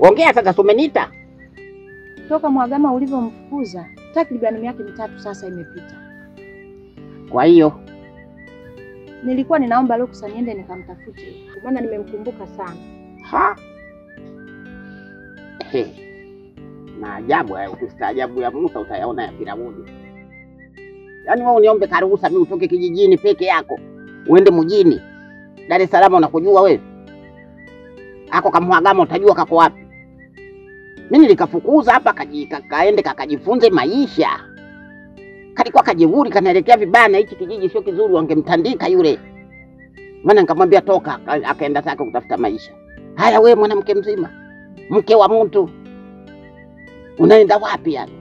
Ongea sasa, sumenita. Toka Mwagama ulivyomfukuza takriban miaka 3 sasa imepita. Kwa hiyo nilikuwa ninaomba ruhusa niende nikamtafute. Kwa maana nimemkumbuka sana. Ha? Maajabu hayo, ukistaajabu ya Musa utayaona ya Firauni. Yaani wewe uniombe karuhusa mimi utoke kijijini peke yako, uende mjini. Dar es Salaam unakujua wewe? Ako Kamwagama utajua kako wapi? Mimi nilikafukuza hapa kaende kakajifunze maisha. Kalikuwa kajivuri kanaelekea vibaya na hichi kijiji sio kizuri, wangemtandika yule. Maana nikamwambia toka, akaenda zake kutafuta maisha. Haya wewe mwanamke mzima, mke wa mtu, unaenda wapi yani?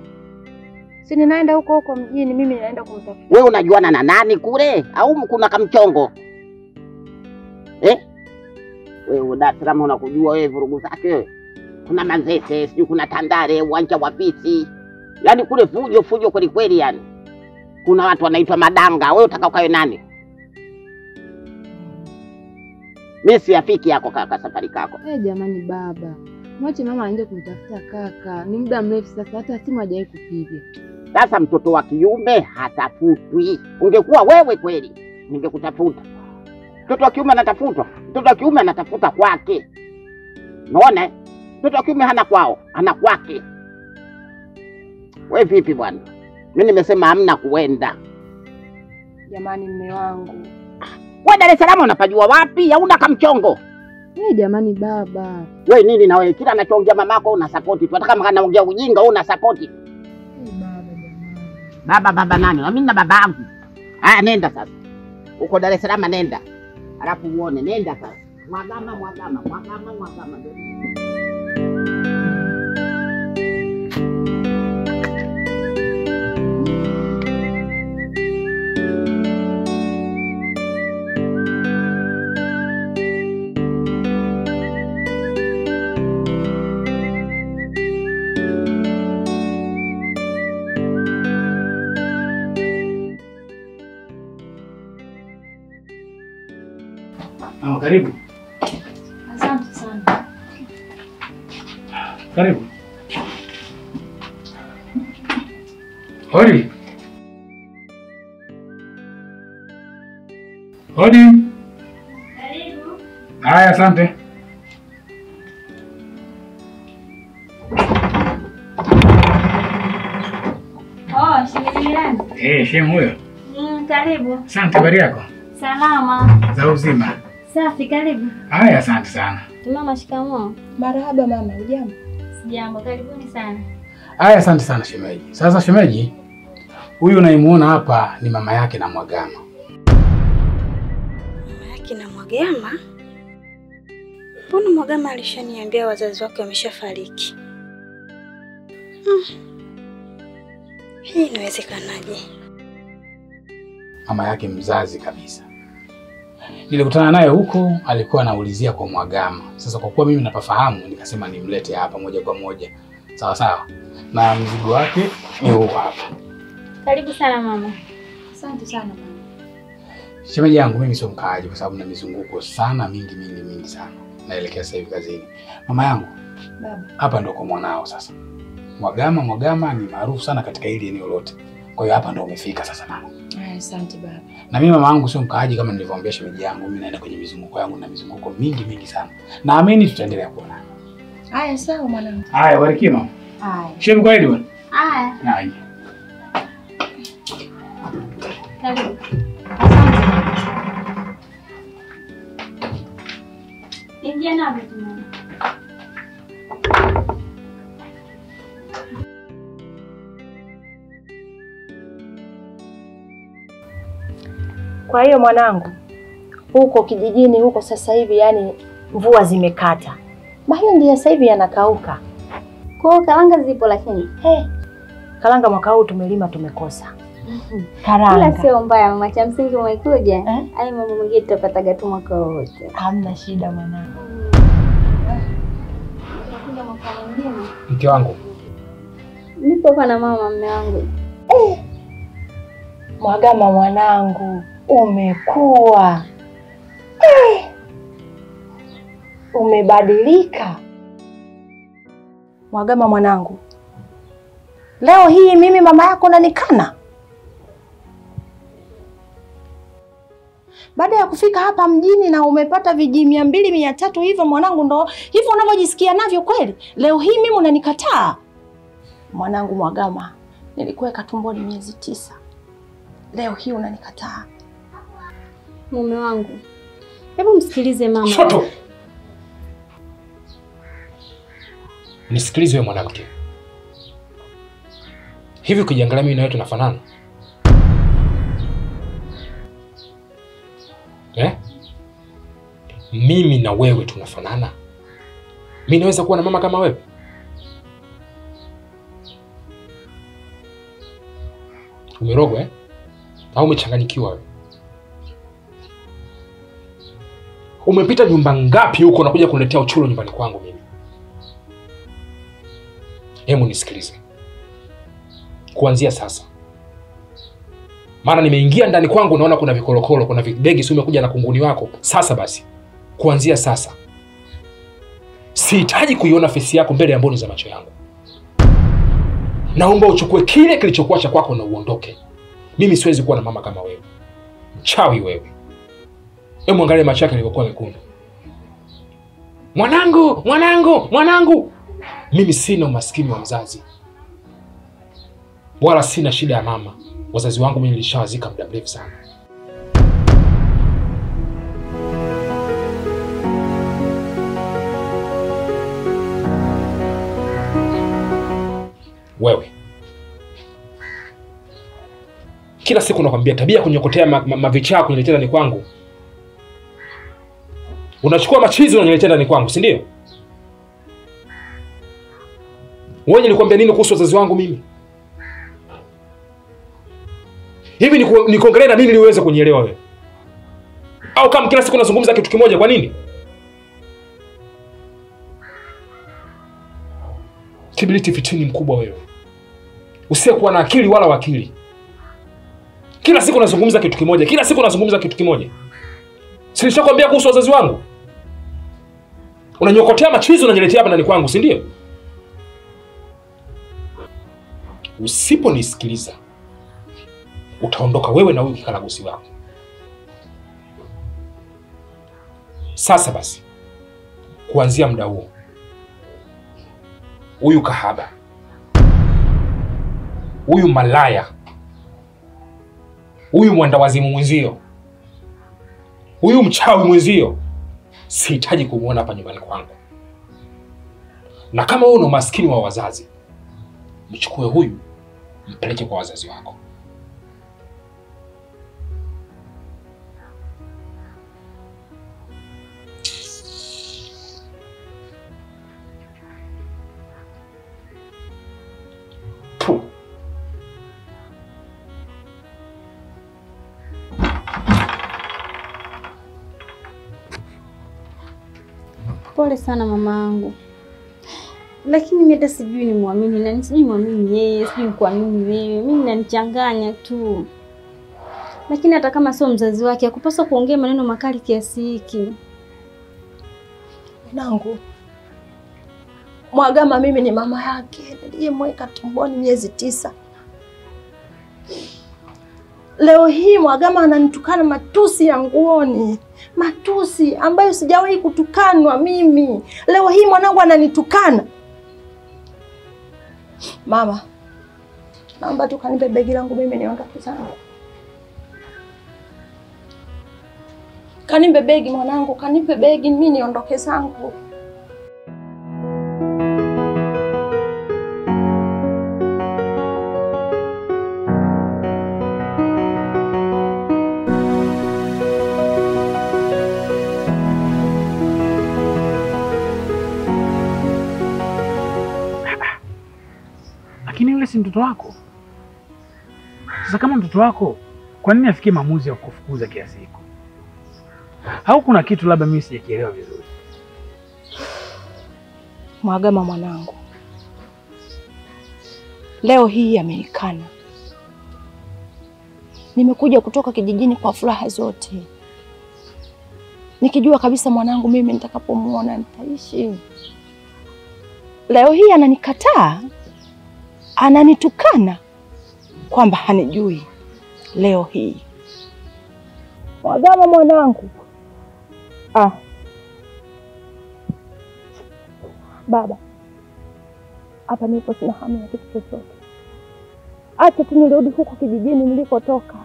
Si ninaenda huko mjini, mimi ninaenda kumtafuta. Wewe unajuana na nani kule au kuna kamchongo? Wewe Dar es Salaam unakujua wewe vurugu zake wewe. Kuna Manzese, sijui kuna Tandale, uwanja wa Fisi. Yaani kule fujo kweli kweli yani. Kuna watu wanaitwa madanga, wewe utakaokae nani? Mimi siafiki yako kaka safari kako. Jamani baba, mwache mama aende kumtafuta kaka. Ni muda mrefu sasa hata simu hajawahi kupiga. Sasa mtoto wa kiume hatafutwi. Ungekuwa wewe kweli, ningekutafuta. Mtoto wa kiume anatafutwa. Mtoto wa kiume anatafuta kwake. Unaona? Mtoto wa kiume hana kwao, ana kwake. Wewe vipi bwana? Mimi nimesema hamna kuenda. Jamani mume wangu. Wewe Dar es Salaam unapajua wapi? Hauna kamchongo. Jamani baba. Wewe nini na wewe? Kila anachoongea mamako una support tu. Hata kama anaongea ujinga una support. Baba nani? Mimi na babangu. Haya nenda sasa. Uko Dar es Salaam nenda. Alafu uone nenda sasa. Mwagama. Karibu. Asante sana. Karibu. Hodi. Karibu. Haya, asante. Shemeji. Shemu huyo. Karibu. Asante, habari yako? Salama. Za uzima. Safi, karibu. Haya, asante sana. Mama, shikamoo. Marahaba mama, hujambo? Sijambo, karibuni sana. Haya, asante sana shemeji. Sasa shemeji, huyu unaimuona hapa ni mama yake na Mwagama. Mama yake na Mwagama? Mbona Mwagama alishaniambia wazazi wake wameshafariki? Hii inawezekanaje? Mama yake mzazi kabisa. Nilikutana naye huko, alikuwa anaulizia kwa Mwagama. Sasa kwa kuwa mimi napafahamu, nikasema nimlete hapa moja kwa moja. Sawa sawa. Na mzigo wake ni huu hapa. Karibu sana mama. Asante sana mama. Shemeji yangu mimi sio mkaaji kwa sababu na mizunguko sana mingi sana. Naelekea sasa hivi kazini. Mama yangu. Baba. Hapa ndo kwa mwanao sasa. Mwagama ni maarufu sana katika hili eneo lote. Kwa hiyo hapa ndo umefika sasa mama. Asante baba. Na mimi mama yangu sio mkaaji kama nilivyoambia shemeji yangu, mimi naenda kwenye mizunguko yangu na mizunguko mingi sana. Naamini tutaendelea kuonana. Haya sawa mwanangu. Haya, barikiwa mama. Haya. Shemeji kwa hili bwana. Haya. Haya. Karibu. Asante. Ingia na vitu mama. Kwa hiyo mwanangu, huko kijijini huko sasa hivi yani mvua zimekata. Mahindi ya sasa hivi yanakauka. Kwa karanga zipo lakini. Karanga mwaka huu tumelima tumekosa. Karanga. Ila sio mbaya mama, cha msingi umekuja. Ai mambo mengine tutapataga tu mwaka wote. Hamna shida mwanangu. Tunakuja mwaka mwingine. Mke wangu. Nipo hapa na mama mume wangu. Mwagama mwanangu, umekuwa. Umebadilika Mwagama mwanangu. Leo hii mimi mama yako nanikana? Baada ya kufika hapa mjini na umepata viji 200 300 hivyo mwanangu, ndo hivyo unavyojisikia navyo kweli? Leo hii mimi unanikataa? Mwanangu Mwagama, nilikuweka tumboni miezi 9. Leo hii unanikataa? Mume wangu, hebu msikilize mama. Shoto! Nisikilize wewe mwanamke. Hivi ukijiangalia mimi na wewe tunafanana? Mimi na wewe tunafanana? Mimi naweza kuwa na mama kama wewe? Umerogwa au umechanganyikiwa wewe? Umepita nyumba ngapi huko unakuja kuniletea uchulo nyumbani kwangu mimi? Hebu nisikilize. Kuanzia sasa. Maana nimeingia ndani kwangu naona kuna vikolokolo, kuna vibegi, si umekuja na kunguni wako. Sasa basi. Kuanzia sasa. Sihitaji kuiona face yako mbele ya mboni za macho yangu. Naomba uchukue kile kilichokuwa cha kwako na uondoke. Mimi siwezi kuwa na mama kama wewe. Mchawi wewe. Hebu angalia macho yake yalivyokuwa mekundu. Mwanangu, mwanangu, mwanangu. Mimi sina umaskini wa mzazi. Wala sina shida ya mama. Wazazi wangu mimi nilishawazika muda mrefu sana. Wewe. Kila siku nakwambia tabia kunyokotea mavichao kuniletea ndani kwangu. Unachukua machizi unaniletea ndani kwangu, si ndio? Wewe nilikwambia nini kuhusu wazazi wangu mimi? Hivi nikuongelee na nini ili uweze kunielewa wewe? Au kama kila siku nazungumza kitu kimoja, kwa nini? Kibiliti fitini mkubwa wewe. Usiyekuwa na akili wala wakili. Kila siku nazungumza kitu kimoja, kila siku nazungumza kitu kimoja. Si nishakwambia kuhusu wazazi wangu? Unanyokotea machizo unaniletea hapa ndani kwangu, si ndio? Usiponisikiliza utaondoka wewe na huyu kikaragusi wako. Sasa basi. Kuanzia muda huo. Huyu kahaba. Huyu malaya. Huyu mwandawazimu mwenzio. Huyu mchawi mwenzio. Sihitaji kumuona hapa nyumbani kwangu. Na kama wewe una umaskini wa wazazi, mchukue huyu mpeleke kwa wazazi wako. Pole sana mama yangu. Lakini mimi hata sijui ni muamini na sijui muamini yeye, sijui kuamini wewe. Mimi nanichanganya tu. Lakini hata kama sio mzazi wake, hakupaswa kuongea maneno makali kiasi hiki. Nangu Mwagama mimi ni mama yake, niliyemweka tumboni miezi 9. Leo hii Mwagama ananitukana matusi ya nguoni. Matusi ambayo sijawahi kutukanwa mimi. Leo hii mwanangu ananitukana. Mama, naomba tu kanipe begi langu mimi niondoke sana. Kanipe begi mwanangu, kanipe begi mimi niondoke zangu. Lakini yule si mtoto wako. Sasa kama mtoto wako, kwa nini afikie maamuzi ya kukufukuza kiasi hiko? Au kuna kitu labda mimi sijakielewa vizuri? Mwagama mwanangu, leo hii amenikana. Nimekuja kutoka kijijini kwa furaha zote. nikijua kabisa mwanangu mimi nitakapomuona nitaishi. Leo hii ananikataa, ananitukana kwamba hanijui. Leo hii Mwagama mwanangu, baba, hapa nipo sina hamu ya kitu chochote. Acha tu nirudi huko kijijini nilikotoka.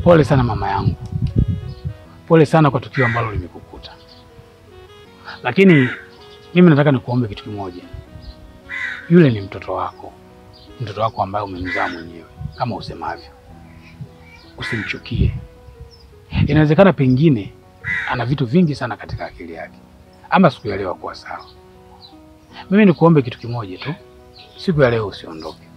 Pole sana mama yangu, pole sana kwa tukio ambalo limekukuta. Lakini mimi nataka nikuombe kitu kimoja. Yule ni mtoto wako ambaye umemzaa mwenyewe kama usemavyo. Usimchukie. Inawezekana pengine ana vitu vingi sana katika akili yake, ama siku ya leo kuwa sawa. Mimi nikuombe kitu kimoja tu, siku ya leo usiondoke.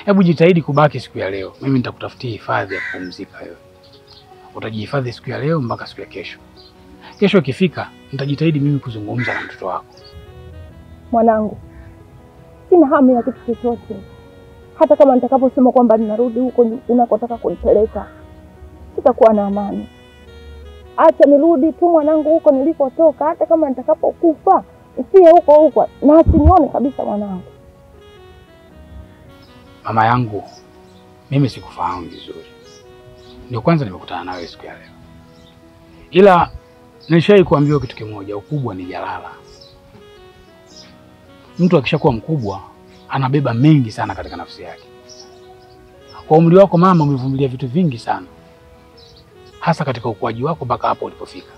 Hebu jitahidi kubaki siku ya leo. Mimi nitakutafutia hifadhi ya kupumzika wewe. Utajihifadhi siku ya leo mpaka siku ya kesho. Kesho ikifika nitajitahidi mimi kuzungumza na mtoto wako. Mwanangu, sina hamu ya kitu chochote. Hata kama nitakaposema kwamba ninarudi huko unakotaka kunipeleka, sitakuwa na amani. Acha nirudi tu mwanangu huko nilikotoka, hata kama nitakapokufa usiye huko na asinione kabisa mwanangu. Mama yangu, mimi sikufahamu vizuri. Ndio kwanza nimekutana nawe siku ya leo. Ila nilishai kuambiwa kitu kimoja, ukubwa ni jalala. Mtu akishakuwa mkubwa anabeba mengi sana katika nafsi yake. Kwa umri wako mama, umevumilia vitu vingi sana, hasa katika ukuaji wako mpaka hapo ulipofika.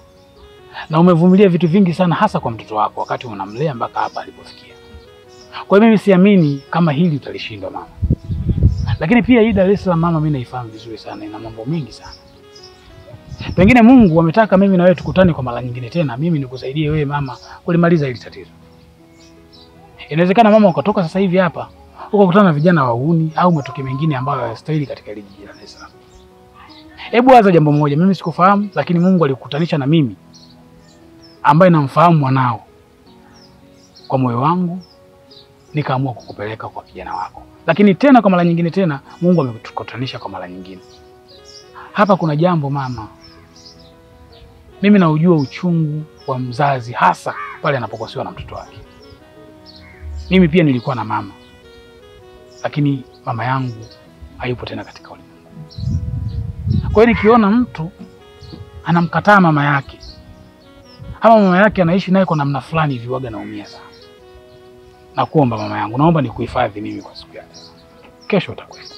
Na umevumilia vitu vingi sana hasa kwa mtoto wako wakati unamlea mpaka hapa alipofikia. Kwa hiyo mimi siamini kama hili utalishindwa mama. Lakini pia hii Dar es Salaam mama, mimi naifahamu vizuri sana, ina mambo mengi sana. Pengine Mungu ametaka mimi na wewe tukutane kwa mara nyingine tena, mimi nikusaidie wewe mama kulimaliza hili tatizo. Inawezekana mama ukatoka sasa hivi hapa ukakutana na vijana wahuni au matokeo mengine ambayo hayastahili katika hili jiji la Dar es Salaam. Hebu waza jambo moja, mimi sikufahamu, lakini Mungu alikukutanisha na mimi ambaye namfahamu mwanao kwa moyo wangu, nikaamua kukupeleka kwa kijana wako. Lakini tena kwa mara nyingine tena Mungu ametukutanisha kwa mara nyingine. Hapa kuna jambo mama. Mimi naujua uchungu wa mzazi hasa pale anapokosewa na mtoto wake. Mimi pia nilikuwa na mama, lakini mama yangu hayupo tena katika ulimwengu. Kwa hiyo nikiona mtu anamkataa mama yake, ama mama yake anaishi naye kwa namna fulani hivi, waga naumia sana. Nakuomba mama yangu, naomba nikuhifadhi mimi kwa siku ya leo. Kesho utakwenda.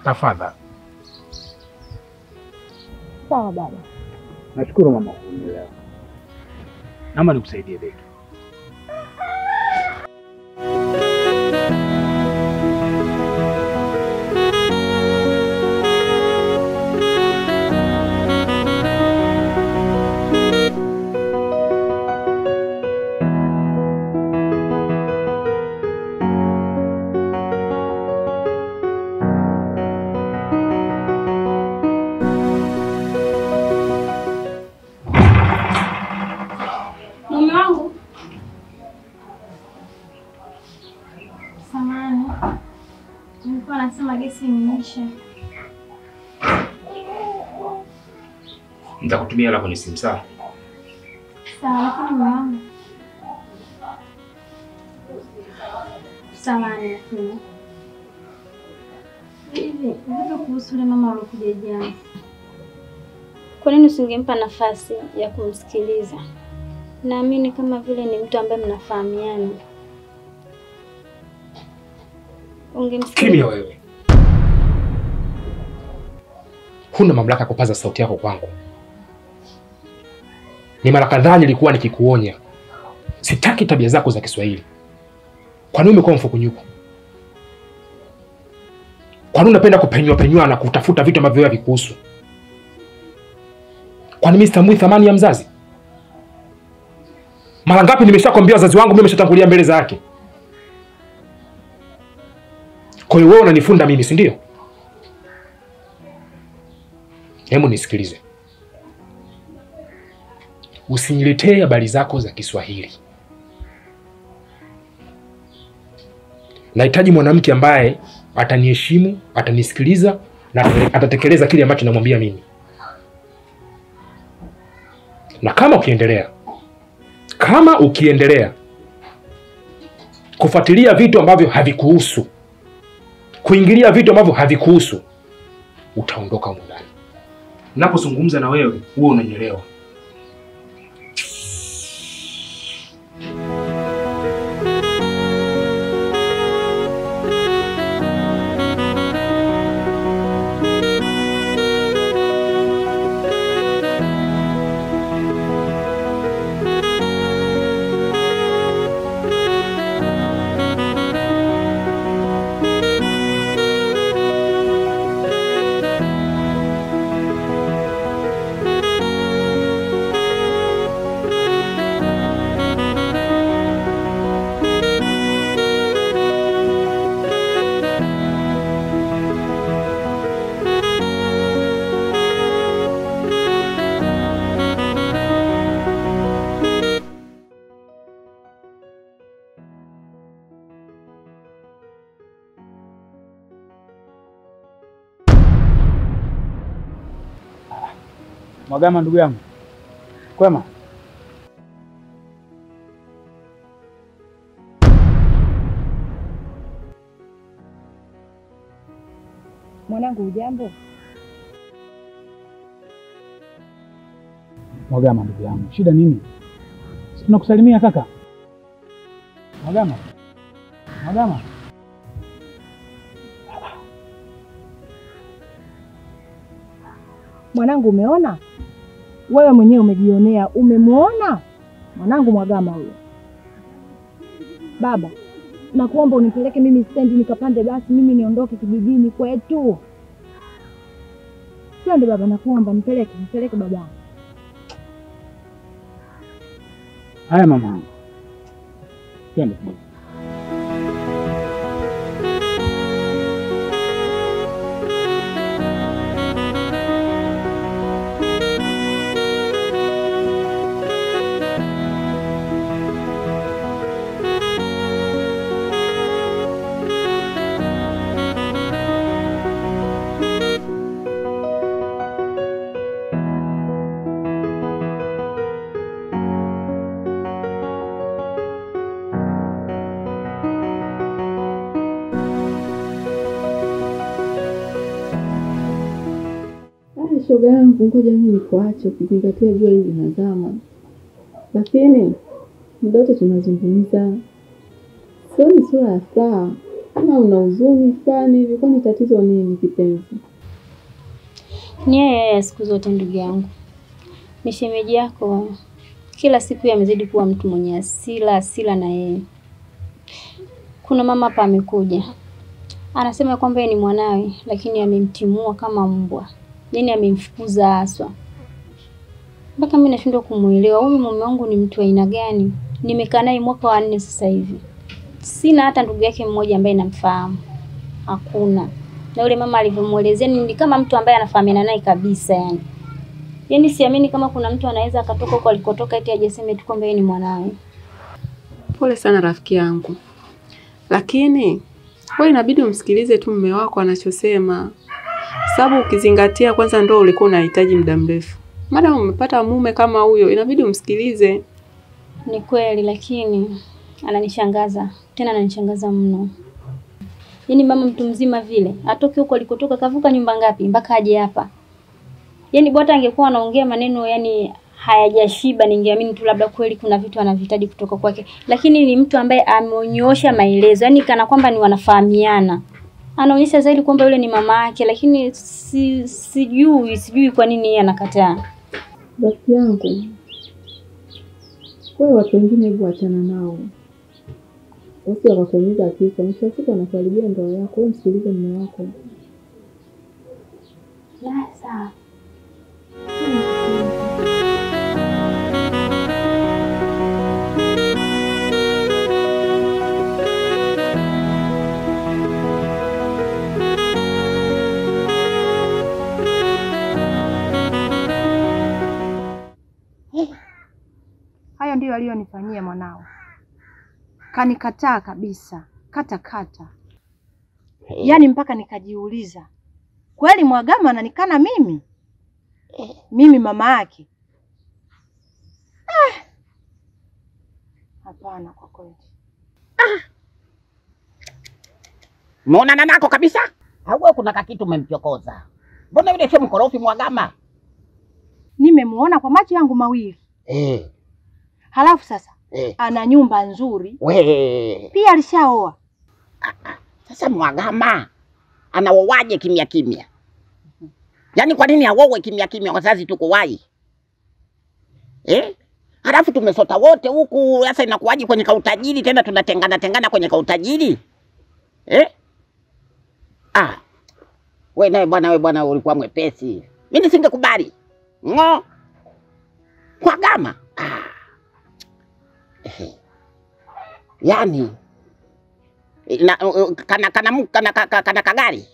Tafadhali. Sawa baba. Nashukuru mama kwa kunielewa. Naomba nikusaidie begi. Mume wangu. Samahani. Nilikuwa nasema gesi imeisha. Nitakutumia hela kwenye simu sawa? Sawa, lakini mume wangu. Samahani lakini. Hivi, vipi kuhusu yule mama alikuja jana? Kwa nini usingempa nafasi ya kumsikiliza? Naamini kama vile ni mtu ambaye mnafahamiana. Ungemsikiliza. Kimya wewe. Huna mamlaka kupaza sauti yako kwangu. Ni mara kadhaa nilikuwa nikikuonya. Sitaki tabia zako za Kiswahili. Kwa nini umekuwa mfukunyuko? Kwa nini unapenda kupenywa na kutafuta vitu ambavyo havikuhusu? Kwa nini sitambui thamani ya mzazi? Mara ngapi nimeshakwambia wazazi wangu mimi nimeshatangulia mbele zake? Kwa hiyo wewe unanifunda mimi, si ndio? Hebu nisikilize. Usiniletee habari zako za Kiswahili. Nahitaji mwanamke ambaye ataniheshimu, atanisikiliza na atatekeleza kile ambacho namwambia mimi. Na kama ukiendelea kufuatilia vitu ambavyo havikuhusu, kuingilia vitu ambavyo havikuhusu, utaondoka huko ndani. Ninapozungumza na wewe, wewe unanielewa. Mwagama ndugu yangu. Kwema? Mwanangu ujambo? Mwagama ndugu yangu. Shida nini? Si tunakusalimia kaka. Mwagama. Mwagama. Mwanangu umeona? Wewe mwenyewe umejionea, umemuona? Mwanangu Mwagama huyo. Baba, nakuomba unipeleke mimi stendi nikapande basi mimi niondoke kijijini kwetu. Twende baba, nakuomba nipeleke baba. Haya mama. Twende. Shoga yangu, ngoja mimi nikuache ukizingatia jua hili linazama. Lakini muda wote tunazungumza. Sio ni sura ya furaha. Kama una huzuni fulani hivi, kwani tatizo nini kipenzi? Ni yeye siku zote ndugu yangu. Ni shemeji yako. Kila siku yamezidi kuwa mtu mwenye hasira na yeye. Kuna mama hapa amekuja. Anasema kwamba yeye ni mwanawe lakini amemtimua kama mbwa. Yaani amemfukuza haswa. Mpaka mimi nashindwa kumuelewa huyu mume wangu ni mtu wa aina gani? Nimekaa naye mwaka wa 4 sasa hivi. Sina hata ndugu yake mmoja ambaye namfahamu. Hakuna. Na yule mama alivyomuelezea ni kama mtu ambaye anafahamiana naye kabisa yani. Yaani siamini kama kuna mtu anaweza akatoka huko alikotoka eti ajiseme tu kwamba yeye ni mwanawe. Pole sana rafiki yangu. Lakini wewe inabidi umsikilize tu mume wako anachosema. Sababu ukizingatia kwanza ndio ulikuwa unahitaji muda mrefu. Madam umepata mume kama huyo, inabidi umsikilize. Ni kweli lakini ananishangaza. Tena ananishangaza mno. Yaani mama mtu mzima vile, atoke huko alikotoka kavuka nyumba ngapi mpaka aje hapa. Yaani bwana angekuwa anaongea maneno yani hayajashiba ningeamini tu labda kweli kuna vitu anavihitaji kutoka kwake. Lakini ni mtu ambaye ameonyosha maelezo, yani kana kwamba ni wanafahamiana. Anaonyesha zaidi kwamba yule ni mama yake lakini sijui kwa nini yeye anakataa. Rafiki yangu, wewe watu wengine hebu achana nao. Usije wakakuumiza akili, mwisho wa siku anakuharibia ndoa yako. Wewe msikilize mume wako. Sawa. Hayo ndio aliyonifanyia mwanao. Kanikataa kabisa. kata. Yaani mpaka nikajiuliza, kweli Mwagama ananikana mimi? Mimi mama yake? Hapana kwa kweli. Umeona nanako kabisa? Au wewe kuna kakitu umemchokoza? Mbona yule sio mkorofi Mwagama? Nimemuona kwa macho yangu mawili. Halafu sasa ana nyumba nzuri. Pia alishaoa. Sasa Mwagama anaowaje kimya kimya? Yaani kwa nini aowe kimya kimya? Wazazi tuko wai. Halafu tumesota wote huku, sasa inakuwaje kwenye kautajiri tena tunatengana kwenye kautajiri? Wewe naye bwana ulikuwa mwepesi. Mimi nisingekubali. Mwagama. Yaani kana kagari.